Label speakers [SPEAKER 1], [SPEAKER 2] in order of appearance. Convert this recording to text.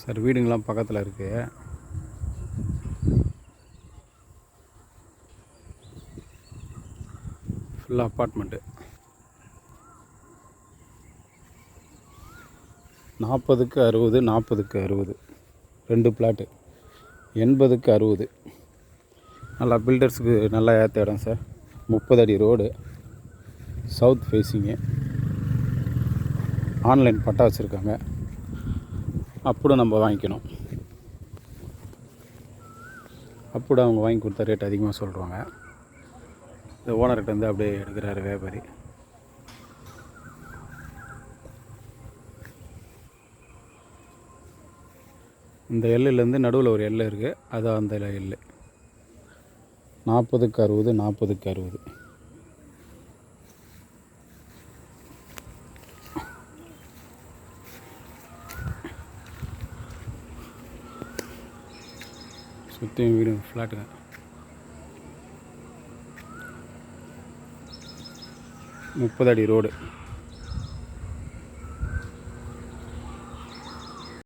[SPEAKER 1] Sir வீடுங்களாம் பக்கத்தில் இருக்குது. ஃபுல்லாக அப்பார்ட்மெண்ட்டு. 40க்கு 60, 40க்கு 60, 2 பிளாட்டு. 80க்கு 60. நல்லா பில்டர்ஸுக்கு நல்லா ஏற்ற இடம் சார். 30 அடி ரோடு, சவுத் ஃபேஸிங்கு. ஆன்லைன் பட்டா வச்சுருக்காங்க. அப்படி நம்ம வாங்கிக்கணும். அப்படி அவங்க வாங்கி கொடுத்தா ரேட் அதிகமாக சொல்கிறாங்க. இந்த ஓனர்கிட்ட வந்து அப்படியே எடுக்கிறாரு வியாபாரி. இந்த எல்லுலேருந்து நடுவில் ஒரு எல் இருக்குது, அது அந்த எல். 40க்கு 60, 40க்கு 60. சுற்றியும் வீடு ஃப்ளாட்டுங்க. 30 அடி ரோடு.